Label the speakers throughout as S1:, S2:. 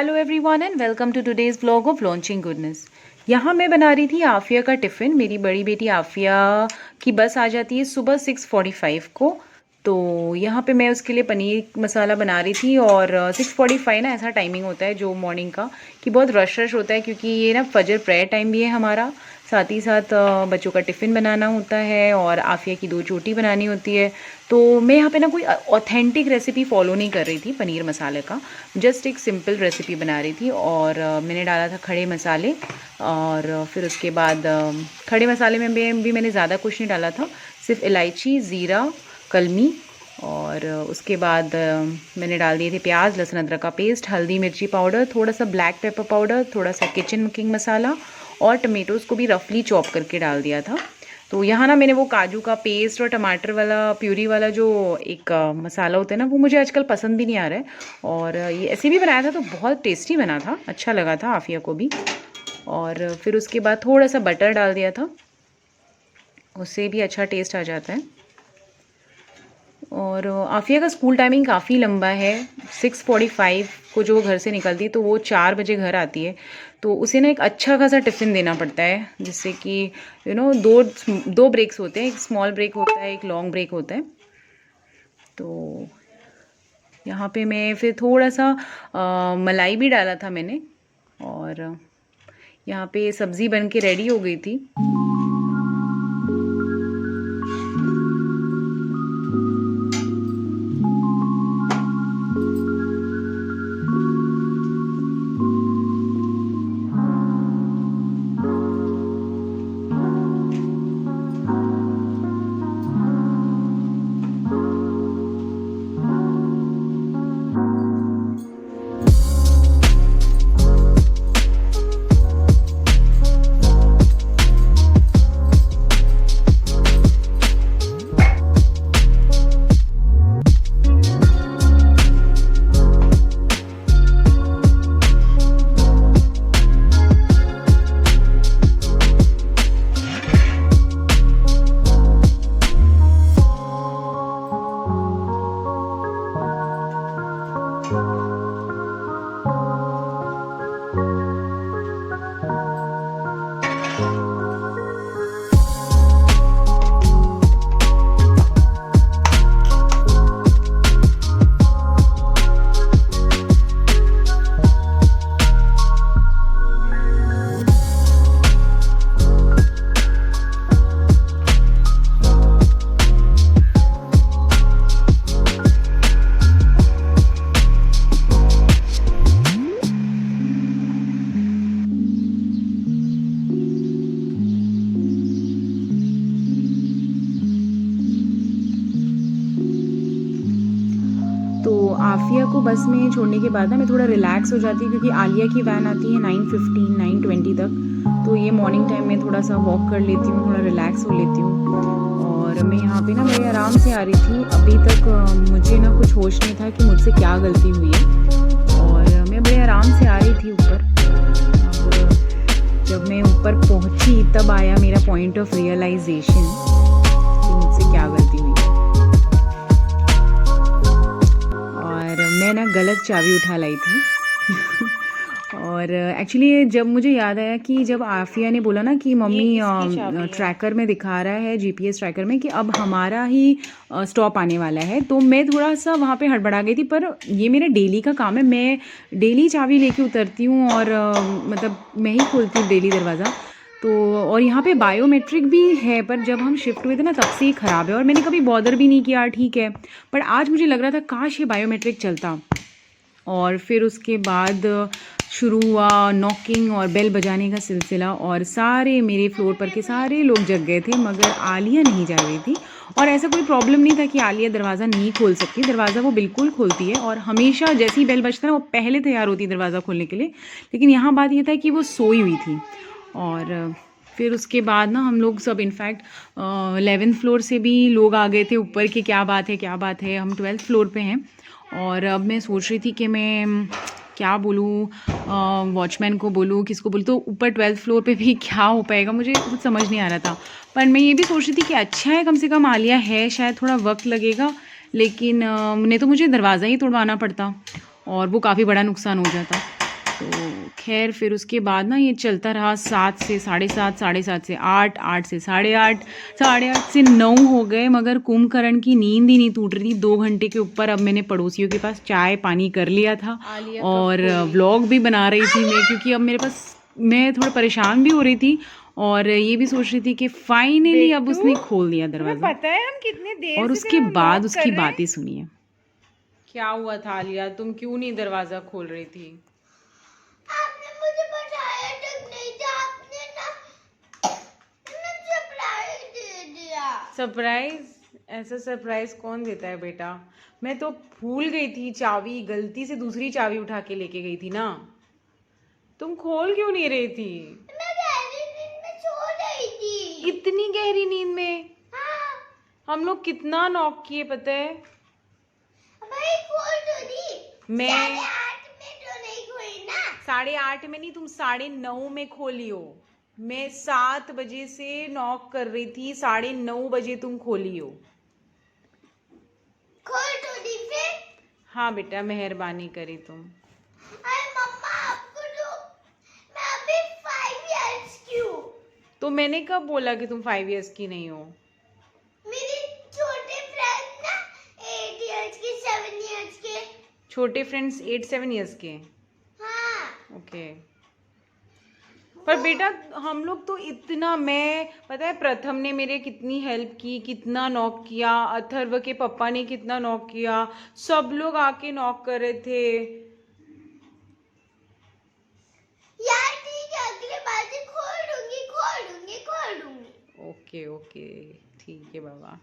S1: Hello everyone and welcome to today's vlog of launching goodness. यहाँ मैं बना रही थी आफिया का टिफ़िन। मेरी बड़ी बेटी आफिया की बस आ जाती है सुबह 6:45 को। तो यहाँ पे मैं उसके लिए पनीर मसाला बना रही थी और 6:45 ना ऐसा टाइमिंग होता है जो मॉर्निंग का कि बहुत रश होता है, क्योंकि ये ना फजर प्रेयर टाइम भी है हमारा, साथ ही साथ बच्चों का टिफ़िन बनाना होता है और आफिया की 2 चोटी बनानी होती है। तो मैं यहाँ पे ना कोई ऑथेंटिक रेसिपी फॉलो नहीं कर रही थी पनीर मसाले का, जस्ट एक सिंपल रेसिपी बना रही थी। और मैंने डाला था खड़े मसाले और फिर उसके बाद खड़े मसाले में भी मैंने ज़्यादा कुछ नहीं डाला था, सिर्फ इलायची, ज़ीरा, कलमी और उसके बाद मैंने डाल दिए थे प्याज, लहसुन, अदरक का पेस्ट, हल्दी मिर्ची पाउडर, थोड़ा सा ब्लैक पेपर पाउडर, थोड़ा सा किचन कुकिंग मसाला और टमेटोज़ को भी रफली चॉप करके डाल दिया था। तो यहाँ ना मैंने वो काजू का पेस्ट और टमाटर वाला प्यूरी वाला जो एक मसाला होता है ना, वो मुझे आजकल पसंद भी नहीं आ रहा है। और ये ऐसे भी बनाया था तो बहुत टेस्टी बना था, अच्छा लगा था आफिया को भी। और फिर उसके बाद थोड़ा सा बटर डाल दिया था, उससे भी अच्छा टेस्ट आ जाता है। और आफिया का स्कूल टाइमिंग काफ़ी लंबा है। 6:45 को जो वो घर से निकलती है तो वो 4 बजे घर आती है। तो उसे ना एक अच्छा खासा टिफ़िन देना पड़ता है, जिससे कि दो ब्रेक्स होते हैं, एक स्मॉल ब्रेक होता है, एक लॉन्ग ब्रेक होता है। तो यहाँ पे मैं फिर थोड़ा सा मलाई भी डाला था मैंने। और यहाँ पे सब्ज़ी बन के रेडी हो गई थी। तो आफिया को बस में छोड़ने के बाद ना मैं थोड़ा रिलैक्स हो जाती हूँ, क्योंकि आलिया की वैन आती है 9:15 9:20 तक। तो ये मॉर्निंग टाइम में थोड़ा सा वॉक कर लेती हूँ, थोड़ा रिलैक्स हो लेती हूँ। और मैं यहाँ पे ना बड़े आराम से आ रही थी। अभी तक मुझे ना कुछ होश नहीं था कि मुझसे क्या गलती हुई है, और मैं बड़े आराम से आ रही थी ऊपर। अब जब मैं ऊपर पहुँची तब आया मेरा पॉइंट ऑफ रियलाइजेशन कि मुझसे क्या गलती हुई। मैं ना गलत चाबी उठा लाई थी और एक्चुअली जब मुझे याद आया कि जब आफिया ने बोला ना कि मम्मी ट्रैकर में दिखा रहा है, जीपीएस ट्रैकर में, कि अब हमारा ही स्टॉप आने वाला है, तो मैं थोड़ा सा वहाँ पे हड़बड़ा गई थी। पर ये मेरा डेली का काम है, मैं डेली चाबी लेके उतरती हूँ और मतलब मैं ही खोलती हूँ डेली दरवाज़ा। तो और यहाँ पे बायोमेट्रिक भी है, पर जब हम शिफ्ट हुए थे ना तब से ही ख़राब है और मैंने कभी बॉदर भी नहीं किया, ठीक है। पर आज मुझे लग रहा था काश ये बायोमेट्रिक चलता। और फिर उसके बाद शुरू हुआ नॉकिंग और बेल बजाने का सिलसिला, और सारे मेरे फ्लोर पर के सारे लोग जग गए थे, मगर आलिया नहीं जा रही थी। और ऐसा कोई प्रॉब्लम नहीं था कि आलिया दरवाज़ा नहीं खोल सकती, दरवाज़ा वो बिल्कुल खोलती है और हमेशा जैसे ही बेल बजता है ना वो पहले तैयार होती है दरवाज़ा खोलने के लिए। लेकिन यहाँ बात ये था कि वो सोई हुई थी। और फिर उसके बाद ना हम लोग सब इनफैक्ट 11th फ्लोर से भी लोग आ गए थे ऊपर कि क्या बात है क्या बात है, हम 12th फ्लोर पे हैं। और अब मैं सोच रही थी कि मैं क्या बोलूँ, वॉचमैन को बोलूँ, किसको बोलूँ। तो ऊपर 12th फ्लोर पे भी क्या हो पाएगा मुझे कुछ समझ नहीं आ रहा था। पर मैं ये भी सोच रही थी कि अच्छा है कम से कम आलिया है, शायद थोड़ा वक्त लगेगा, लेकिन नहीं तो मुझे दरवाज़ा ही तोड़वाना पड़ता और वो काफ़ी बड़ा नुकसान हो जाता। तो खैर फिर उसके बाद ना ये चलता रहा 7 से 7:30, 7:30 से 8, 8 से 8:30, 8:30 से 9 हो गए, मगर कुंभकर्ण की नींद ही नहीं टूट रही थी 2 घंटे के ऊपर। अब मैंने पड़ोसियों के पास चाय पानी कर लिया था और व्लॉग भी बना रही थी मैं, क्योंकि अब मेरे पास मैं थोड़ा परेशान भी हो रही थी और ये भी सोच रही थी कि फाइनली अब उसने खोल दिया दरवाज़ा।
S2: पता है हम कितने देर
S1: और
S2: से
S1: उसके
S2: तेरा
S1: बाद
S2: knock
S1: उसकी
S2: कर रहे हैं?
S1: बातें सुनिए।
S2: क्या हुआ था आलिया, तुम क्यों नहीं दरवाजा खोल रही थी?
S3: आपने मुझे बताया तक नहीं था, आपने ना सरप्राइज दे दिया।
S2: सरप्राइज? ऐसा सरप्राइज कौन देता है बेटा? मैं तो भूल गई थी चाबी, गलती से दूसरी चाबी उठा के लेके गई थी ना। तुम खोल क्यों नहीं रही थी?
S3: मैं गहरी नींद में सो रही थी।
S2: इतनी गहरी नींद में?
S3: हाँ,
S2: हम लोग कितना नॉक किए पता है?
S3: भाई खोल तो दी।
S2: मैं
S3: 8:30 में तो नहीं खोई ना।
S2: 8:30 में नहीं, तुम 9:30 में खोली हो। मैं 7 बजे से नॉक कर रही थी, 9:30 बजे तुम खोली हो।
S3: खोल तो दी फिर।
S2: हाँ बेटा, मेहरबानी करी तुम।
S3: अरे मम्मा, आपको तो मैं अभी 5 इयर्स की हूँ।
S2: तो मैंने कब बोला कि तुम 5 इयर्स की नहीं हो?
S3: मेरे छोटे फ्रेंड ना 8 इयर्स के, 7 इयर्स के।
S2: छोटे फ्रेंड्स 8-7 इयर्स के?
S3: हाँ,
S2: ओके। पर बेटा हम लोग तो इतना, मैं पता है प्रथम ने मेरे कितनी हेल्प की, कितना नॉक किया, अथर्व के पापा ने कितना नॉक किया, सब लोग आके नॉक कर रहे थे।
S3: यार ठीक है, अगले बार से खोल दूंगी।
S2: ओके ओके, ठीक है बाबा।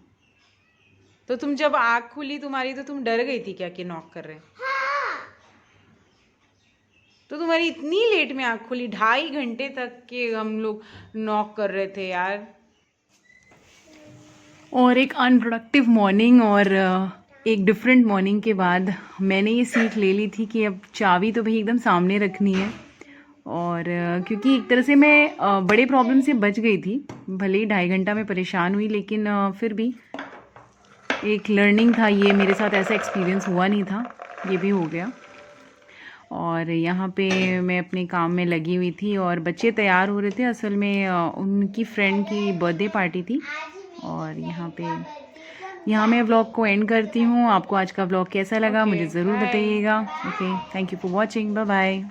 S2: तो तुम जब आँख खुली तुम्हारी तो तुम डर गई थी क्या कि नॉक कर रहे हैं?
S3: हाँ,
S2: तो तुम्हारी इतनी लेट में आँख खुली, 2.5 घंटे तक के हम लोग नॉक कर रहे थे यार।
S1: और एक अनप्रोडक्टिव मॉर्निंग और एक डिफरेंट मॉर्निंग के बाद मैंने ये सीख ले ली थी कि अब चाबी तो भाई एकदम सामने रखनी है। और क्योंकि एक तरह से मैं बड़े प्रॉब्लम से बच गई थी, भले ही 2.5 घंटा में परेशान हुई, लेकिन फिर भी एक लर्निंग था ये, मेरे साथ ऐसा एक्सपीरियंस हुआ नहीं था, ये भी हो गया। और यहाँ पे मैं अपने काम में लगी हुई थी और बच्चे तैयार हो रहे थे, असल में उनकी फ्रेंड की बर्थडे पार्टी थी। और यहाँ मैं व्लॉग को एंड करती हूँ। आपको आज का व्लॉग कैसा लगा मुझे ज़रूर बताइएगा। Okay, thank you for watching, bye bye.